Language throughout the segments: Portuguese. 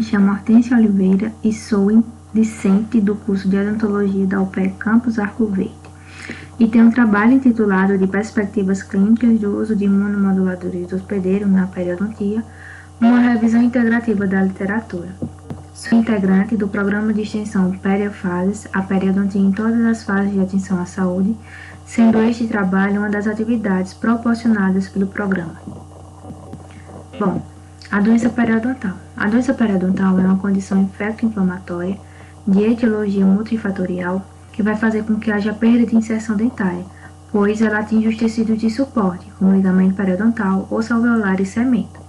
chamo Hortência Oliveira e sou discente do curso de Odontologia da UPE Campus Arco Verde e tenho um trabalho intitulado de Perspectivas Clínicas do uso de imunomoduladores do hospedeiro na periodontia, uma revisão integrativa da literatura. Sou integrante do programa de extensão Periofases, a periodontia em todas as fases de atenção à saúde, sendo este trabalho uma das atividades proporcionadas pelo programa. Bom, a doença periodontal. A doença periodontal é uma condição infecto-inflamatória de etiologia multifatorial que vai fazer com que haja perda de inserção dentária, pois ela atinge os tecidos de suporte, como ligamento periodontal, osso alveolar e cemento.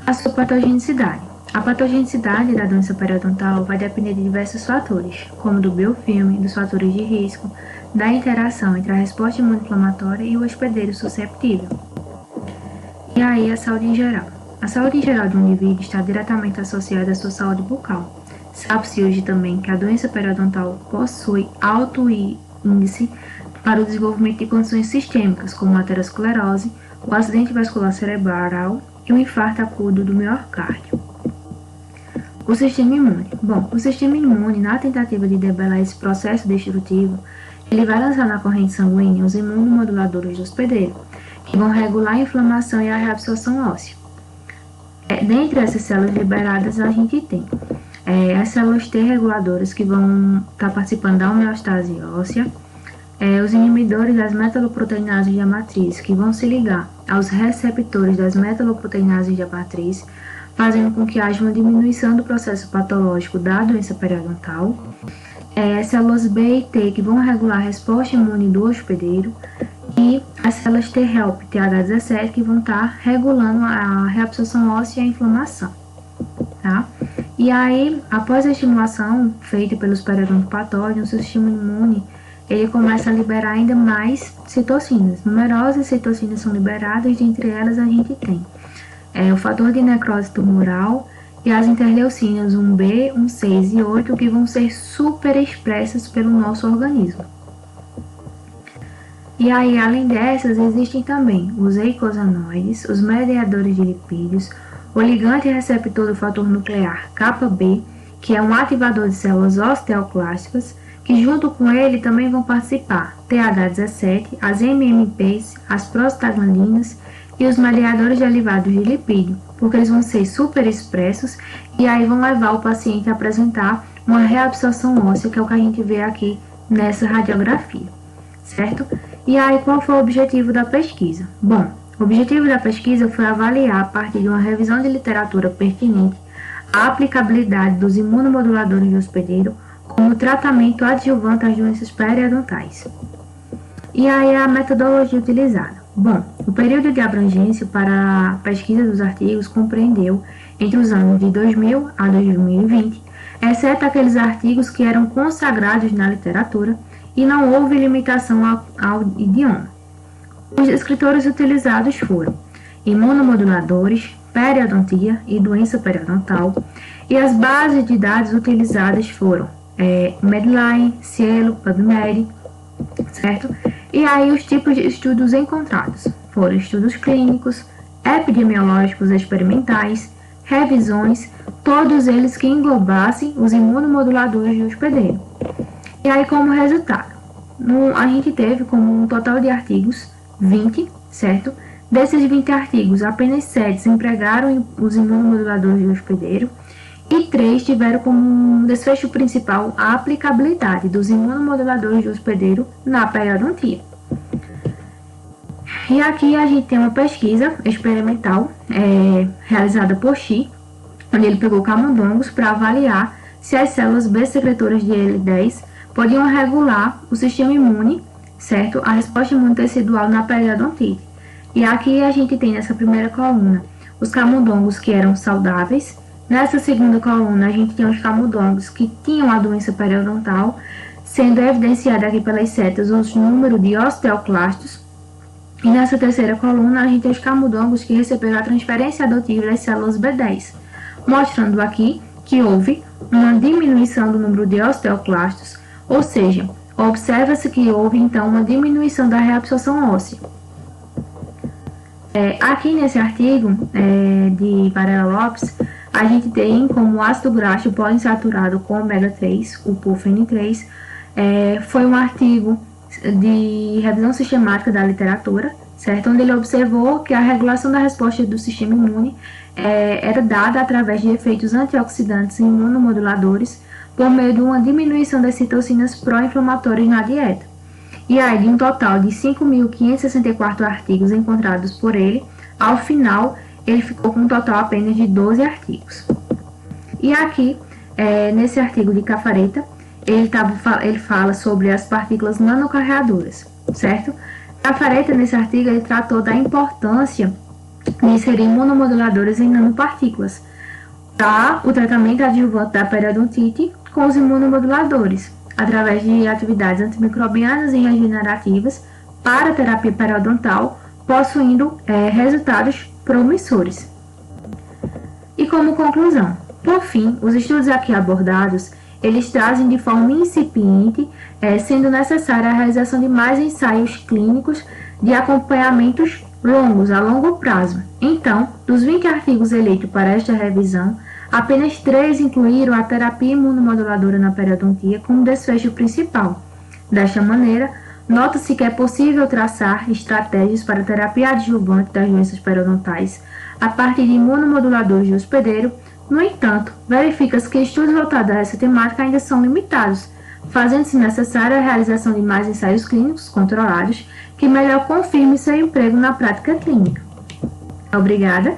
A sua patogenicidade. A patogenicidade da doença periodontal vai depender de diversos fatores, como do biofilme, dos fatores de risco, da interação entre a resposta imunoinflamatória e o hospedeiro susceptível. E aí, a saúde em geral. A saúde em geral do indivíduo está diretamente associada à sua saúde bucal. Sabe-se hoje também que a doença periodontal possui alto índice para o desenvolvimento de condições sistêmicas, como a aterosclerose, o acidente vascular cerebral e o infarto agudo do miocárdio. O sistema imune. Bom, o sistema imune, na tentativa de debelar esse processo destrutivo, ele vai lançar na corrente sanguínea os imunomoduladores do hospedeiro, que vão regular a inflamação e a reabsorção óssea. Dentre essas células liberadas, a gente tem as células T reguladoras, que vão estar participando da homeostase óssea, os inibidores das metaloproteinases da matriz, que vão se ligar aos receptores das metaloproteinases da matriz, fazendo com que haja uma diminuição do processo patológico da doença periodontal. Células B e T, que vão regular a resposta imune do hospedeiro, e as células T-help TH17, que vão estar regulando a reabsorção óssea e a inflamação. Tá? E aí, após a estimulação feita pelos periodontopatógenos, o sistema imune ele começa a liberar ainda mais citocinas. Numerosas citocinas são liberadas, dentre elas a gente tem o fator de necrose tumoral e as interleucinas 1B, 1,6 e 8, que vão ser super expressas pelo nosso organismo. E aí, além dessas, existem também os eicosanoides, os mediadores de lipídios, o ligante receptor do fator nuclear kappa-B, que é um ativador de células osteoclásticas, que junto com ele também vão participar TH17, as MMPs, as prostaglandinas e os mediadores derivados de lipídio, porque eles vão ser super expressos e aí vão levar o paciente a apresentar uma reabsorção óssea, que é o que a gente vê aqui nessa radiografia, certo? E aí, qual foi o objetivo da pesquisa? Bom, o objetivo da pesquisa foi avaliar, a partir de uma revisão de literatura pertinente, a aplicabilidade dos imunomoduladores do hospedeiro como tratamento adjuvante às doenças periodontais. E aí, a metodologia utilizada. Bom, o período de abrangência para a pesquisa dos artigos compreendeu entre os anos de 2000 a 2020, exceto aqueles artigos que eram consagrados na literatura, e não houve limitação ao idioma. Os escritores utilizados foram imunomoduladores, periodontia e doença periodontal, e as bases de dados utilizadas foram Medline, Cielo, PubMed, certo? E aí os tipos de estudos encontrados foram estudos clínicos, epidemiológicos experimentais, revisões, todos eles que englobassem os imunomoduladores do hospedeiro. E aí, como resultado, a gente teve como um total de artigos 20, certo? Desses 20 artigos, apenas 7 empregaram os imunomoduladores do hospedeiro e 3 tiveram como um desfecho principal a aplicabilidade dos imunomoduladores do hospedeiro na periodontia. E aqui a gente tem uma pesquisa experimental realizada por Xi, onde ele pegou camundongos para avaliar se as células B secretoras de IL-10 podiam regular o sistema imune, certo? A resposta imune tecidual na periodontite. E aqui a gente tem nessa primeira coluna os camundongos que eram saudáveis. Nessa segunda coluna a gente tem os camundongos que tinham a doença periodontal, sendo evidenciado aqui pelas setas o número de osteoclastos. E nessa terceira coluna a gente tem os camundongos que receberam a transferência adotiva das células B10, mostrando aqui que houve uma diminuição do número de osteoclastos, ou seja, observa-se que houve então uma diminuição da reabsorção óssea. Aqui nesse artigo de Varela Lopes, a gente tem como ácido graxo poliinsaturado com ômega 3, o PUFN3, foi um artigo de revisão sistemática da literatura, certo? Onde ele observou que a regulação da resposta do sistema imune era dada através de efeitos antioxidantes e imunomoduladores por meio de uma diminuição das citocinas pró-inflamatórias na dieta. E aí, de um total de 5.564 artigos encontrados por ele, ao final, ele ficou com um total apenas de 12 artigos. E aqui, nesse artigo de Cafareta, ele fala sobre as partículas nanocarreadoras, certo? Cafareta, nesse artigo, ele tratou da importância de inserir imunomoduladores em nanopartículas para o tratamento adjuvante da periodontite com os imunomoduladores, através de atividades antimicrobianas e regenerativas para a terapia periodontal, possuindo resultados promissores. E como conclusão, por fim, os estudos aqui abordados, eles trazem de forma incipiente, sendo necessária a realização de mais ensaios clínicos de acompanhamentos longos, a longo prazo. Então, dos 20 artigos eleitos para esta revisão, apenas 3 incluíram a terapia imunomoduladora na periodontia como desfecho principal. Desta maneira, nota-se que é possível traçar estratégias para a terapia adjuvante das doenças periodontais a partir de imunomoduladores de hospedeiro. No entanto, verifica-se que estudos voltados a essa temática ainda são limitados, fazendo-se necessária a realização de mais ensaios clínicos controlados que melhor confirmem seu emprego na prática clínica. Obrigada.